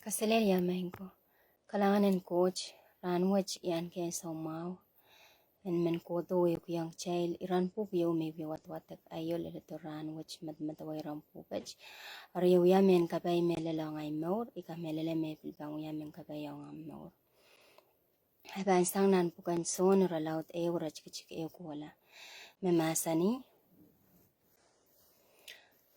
Kasilelia mengo, kalanganin coach, ranwich yan kaya somao, and men kodo yung child, iran po yo maybe wat ayol ito ranwich madmataway ran po pech, ariyo yamen kabay melelang ay maur, ika melele may pilbang yamen kabay yung maur. Haban sang nan pukan son ralaut eura chikchik wala. Memasani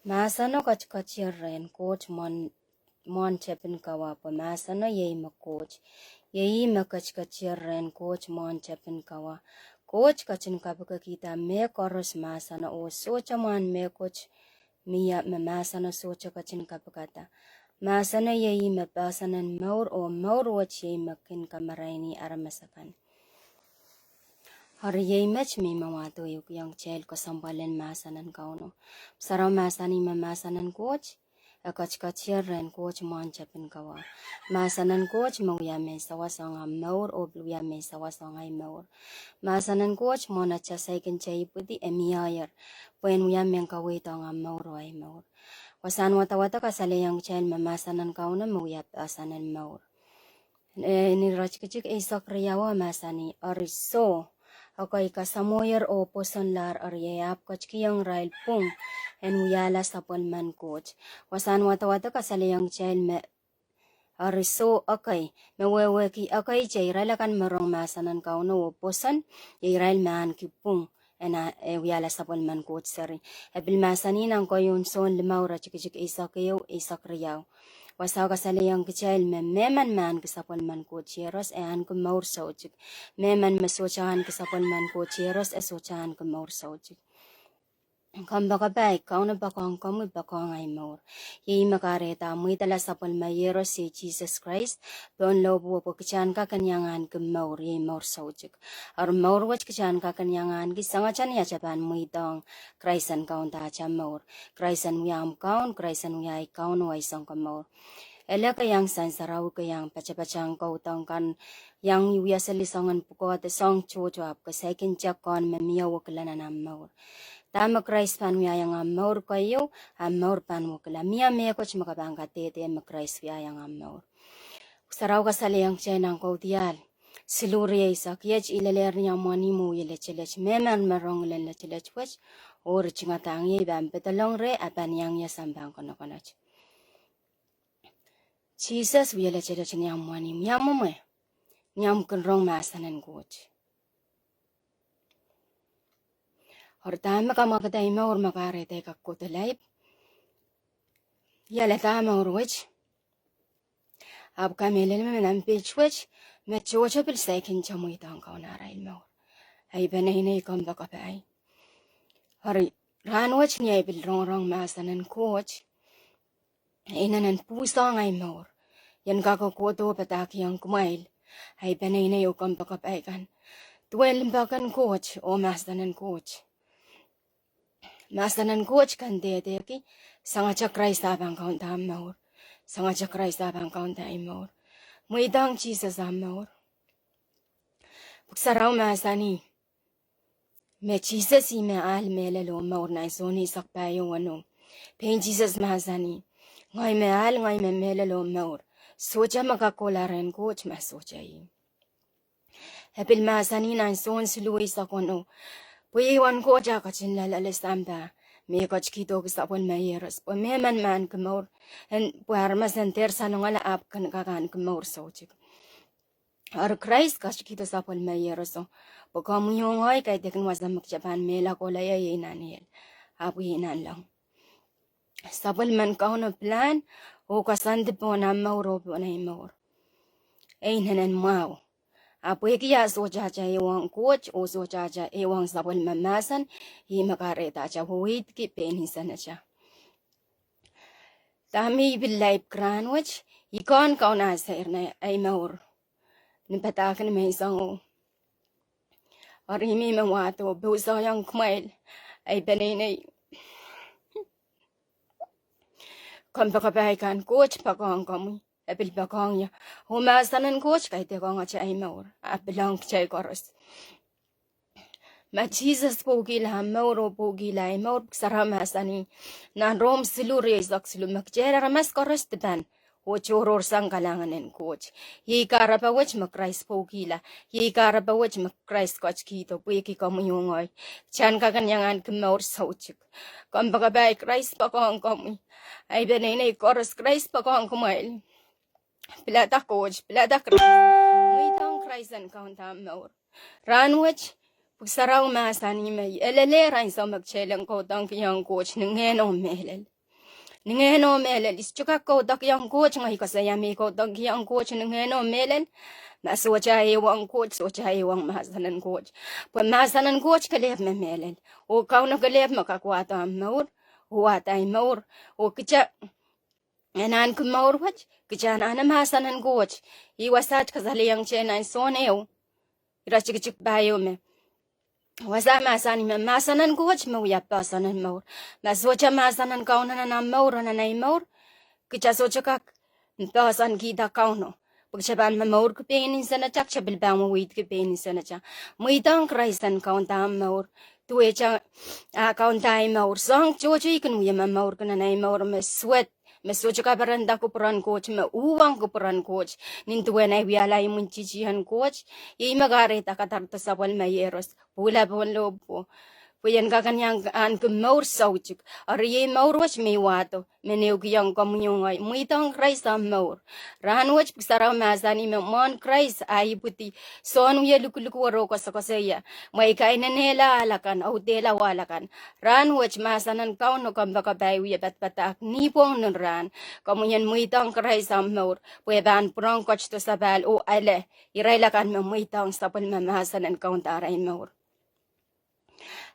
masano kachkachir ren coach mon chepin kawa pa masano yei ma coach yei ma kachkachir ren coach mon chepin kawa coach kachin kabaka kita me koros masano o socha man me coach miya me masano socha kachin kabakata masano yei ma basanan maur o maur wach yei ma kin kamaraini aramasakan. Hari yei mech mi mawato yuk yang chel ko sambalen masanan kauno. Saraw masani ma masanan coach. Kachkachir ren coach mon chapin kawa. Masanan coach mawya me sawasanga maur o bluya me sawasanga maur. Masanan coach mon acha saikin chay pudi emiayer. Puen uya men kawito nga maur o ay maur. Wasan wata kasale yang chel ma masanan kauno mawya asanan maur. Ni rachkichik isak riyawa masani ariso. Okay, kasamoyer o posonlar aryayap kachkiyang rail pung en uyala sa polman coach. Wasan wata kasalayang child me ariso okay. Meweweki okay chay ralakan marong masanan kauno o poson yay rail maan kipung en uyala sa polman coach sari. Ebil masanin ang koyon son limaw rachikik isak riyaw. Wasaw kasalayang kichayl meman man kisapon man cocheros an kumaur sauchik. Meman masochahan kisapon man cocheros sochahan kumaur sauchik. Kambaka bay, kauna bakong kamu bakong ay maur. Yei makareta muy tala sapon mayeros si Jesus Christ. Don lobo po kichan ka kanyangan kumaur yei maur sauchik. Ar maur wach kichan ka kanyangan kisangachan ya chapan muy dong. Christan kaun ta cha maur. Christan uyam kaun, Christan uyay kaun way song kumaur. Ela kayang sansaraw kayang pachapachang kautang kan yang yuyasalisangan puko at song chochoap kasaykin chakon mamiyaw wakilanan ang maur. Tama Christ pan uyayang ang maur kayo, ang maur pan wakila. Miya mekoch makabangka tete ang Christ uyayang ang maur. Saraw kasalayang chay ng kautiyal. Siluri ay sakyach ilaler niya manimu yelech meman marong lelech wach or chingatang yibam betalong re apan yang yasambang konokonach. Jesus yelech niyang manim yamume niyam kunrong masanan coach. Hortama ka makatay maur makarete kakutalay. Yalatama urwich. Ab kamelel menam pitchwich. Metchocha pilsaikin chamuitang kaunaray maur. Ay banay kambaka pay. Hari ranwich niya ibilrong masanan coach. Inanan pusang ay maur. Yan kakakoto pataki ang kumail. Ay banay kambaka pay kan. Tuwel bakan coach o masanan coach. Masanan coach kan dedeki sanga chakray sabang kaunta maur. Sanga chakray sabang kaunta maur. Muidang Jesus maur. Puksaraw masani. Me Jesus me al melelo maur na isoni sakpayo ano. Pain Jesus masani. Ngay me al ngay me melelo maur. Socha makakola ren coach masocha yi. Hepil masani na ison siluwi sa kono. Puyiwan ko dya kachin lalalisamba. May kachkito kisapon mayeros. Po meman man kumaur. And puharmas and tersa nung alaap kakan kumaur sauchik. Ar Christ kachkito sapon mayeros. Po kamuyong hoy kay tekin wasamak Japan mela kolaya yinanil. Apo yinan lang. Sapon man kauno plan. O kasandi po na mauro po na imaur. Ay nanan mau. Apo ikiya sochacha iwang coach o sochacha iwang sabol mamasan hi makareta cha huwit ki penhisan na siya. Tami bilay kranwich ikon kauna sa irna ay maur. Nipatakan may isang o. Arimi mawato busa yung kumail ay baninay. Kampakabay kan coach pakong kamu. Apil bakong ya. Humasanan coach kay te kong chay maur. Apilang chay koros. Ma Jesus po gila mauro po gila maur sarama sani. Na rom siluri isak silu makjera ramas koros tepan. o choror sang kalanganen coach ye karaba wech ma Christ pokila ye karaba wech ma Christ coach kito pweki kamuyungoy chan kaganyangan kemaur sauchik kambaga bay Christ pakong kamuy ay benene koros Christ pakong kumail pilata coach pilata Christ muitang Christ an kaunta maur ranwech pugsaraw masani may elele rain sa magchelang ko tang kiyang coach nangeno melel Ningeno melen ischuka ko dak yang coach ngai kasayami ko dak yang coach ningeno melen masocha ewang coach socha ewang masanan coach pa masanan coach kalef me melen o kauna kalef makakwata maur huata maur o kicha enan kumaur wach kicha na masanan coach iwasat kazali yang chenan soneo irachik bayo me wasa masani me masanan coach mo ya pasanan maur masocha masanan kauna na maur na nai maur kicha socha kak pasan kita kauno pagsaban maur ke penin sana chak chabil bang mo wait ke penin sana cha muitang kraisan kaunta maur tuwe cha kaunta maur song chocho ikan mo ya maur kana nai maur me sweat me socha ka baranda ko peran coach me uwang ko peran coach nin tuwe na wiala imun chichihan coach i magare ta katarta sabal mayeros pula bonlo po puyan kakanyang an kumaur sauchik ari maur wach me wato meneu kiyang kamunyongay muitang Christ am maur ran wach pisara masani me mon Christ ay puti son uya lukuluku waro kasakasaya may kainanela alakan autela walakan ran wach masanan kauno kambaka bayu ya batbatak nipong nun ran kamunyan muitang Christ am maur pueban prong koch to sabal o ale irailakan me muitang sapal mamasanan kauntaray maur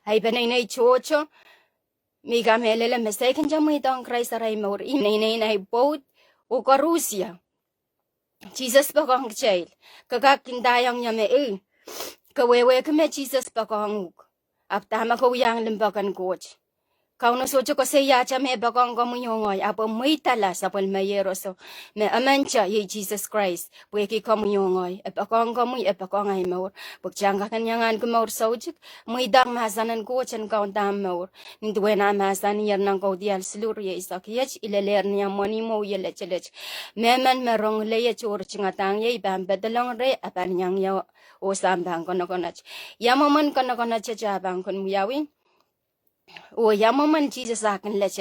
ay panay chocho miga melele mesekin jamu itong Christ aray maur inay boat o karusia Jesus bakang kchail kakakindayang niya me kawewe kame Jesus bakang aptama ko yang limbakan coach kauno socho ko seya cha me bakang kamuyongoy apo muitala sapol mayeroso me amancha ye Jesus Christ pweki kamuyongoy bakang kamuy bakang ay maur pagchanga kanyangan kumaur sojik muidang masanan coach an kauntam maur nindwe na masan yer nang ko dial slur ye isakyech ileler niya moni mo yele chelech meman merong leye chor chingatang ye bam bedalang re apan yang ya o sambang kono konach yamaman kono konach cha bang kon muyawin o yamaman Jesus akan lech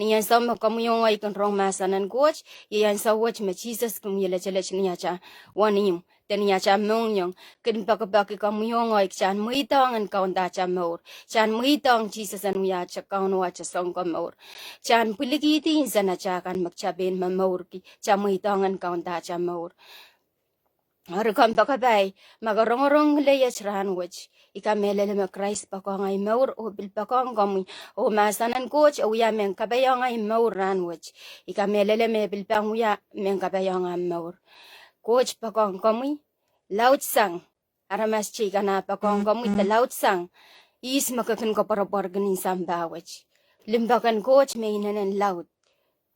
niyan sa makamuyong kan rong masanan coach yan sa watch me Jesus kum yele lech niya cha wanim teniya cha mongyong kin bakabaki kamuyong chan muitang an kaunda cha maur chan muitang Jesus an ya cha kaunwa cha song maur chan puligiti insana cha kan magchaben maur ki cha muitang an kaunda cha maur Harukam pakabay, magarong-rong layas ranwich. Ika melele me Christ pakong ay maur o bil pakong kami o masanan coach o ya men kabayang ay maur ranwich. Ika melele me bil pang ya men kabayang ay maur. Coach pakong kami, laut sang. Aramas chika na pakong kami ta laut sang. Is makakan ko para barganin sambawich. Limbakan coach may inanan laut.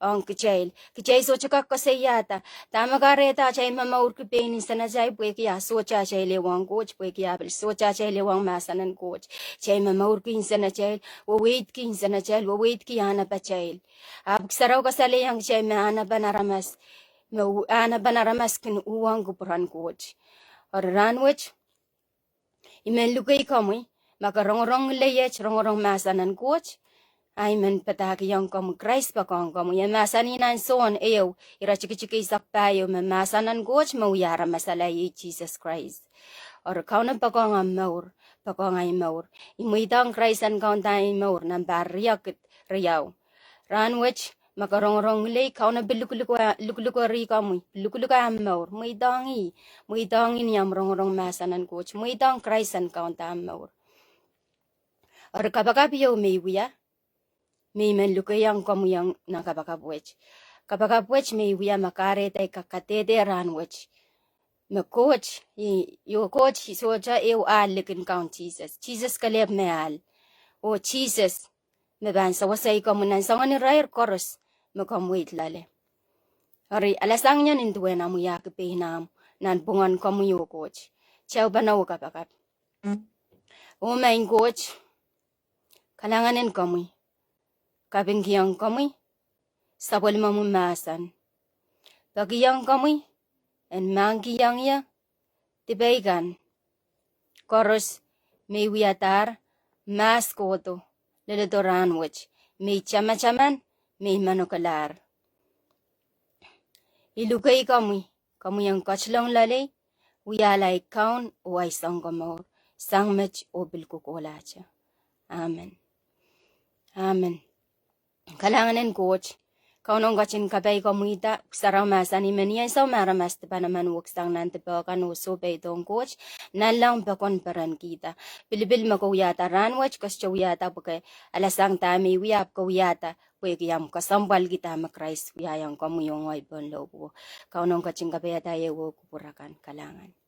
Ang kecil so cakap kesayata. Tama kareta cai mamaur ke penin sana cai pueki ya socha cai lewang coach pueki ya bel socha cai lewang masanan coach. Cai mamaur ke insana cai wo wait ke insana cai wo wait ke ana pa cai. Ab sarau kasale yang cai me ana banaramas kin uang kupuran coach. Or ranwich imen lukai kami maka rong leyech rong masanan coach. Ay men pataki yang kamu Christ pakong kamu ya masaninan son ew ira chiki sakpayo me masanan goch mau yara masala ye Jesus Christ or kauna pakong am maur pakong ay maur imuitang Christ an kaun tay maur nan barriak riyaw ranwich makarong le kauna bilukuluko ri kamu bilukuluko am maur muitangi ni am rong masanan goch muitang Christ an kaun ta am maur or kapakapiyo meyuya may man lukayang kamu yang nakabakabuech. Kabakabuech may wiya makare tay kakatete ranwech. Me coach, yo coach soja ew al likin count Jesus. Jesus kaleb me al. O Jesus, me ban sa wasay kamu nan sa ngani rayar koros, me kamuit lale. Ari alasang niyan induwe na muya kipehinam, nan bungan kamu yo coach. Chow banaw kabakap. O main coach, kalanganin kamu. Kabinggiyang kami, sabol mamumasan. Bagiyang kami, en mangkiyang ya, tibaigan. Koros, may wiyatar, mas koto, lilitoran wich, may chama-chaman, may manukalar. Ilugay kami yang kachlong lalay, wiyalay kaun o ay sang kamor, sang mech o bilkukolacha. Amen. Amen. Kalanganin coach, kaunong kachin kabay kamuita, sarang masa ni maniyan sa maramas pa naman wuksang nantipakan uso pa itong coach, nalang pakon paran kita. Pilibil makuyata ranwach, kasyawiyata pagkay alasang tami wiyap kawiyata, kuyakiyam kasambal kita makrais wiyayang kamuyong ay bonlobo. Kaunong kachin kabay tayo kupurakan kalangan.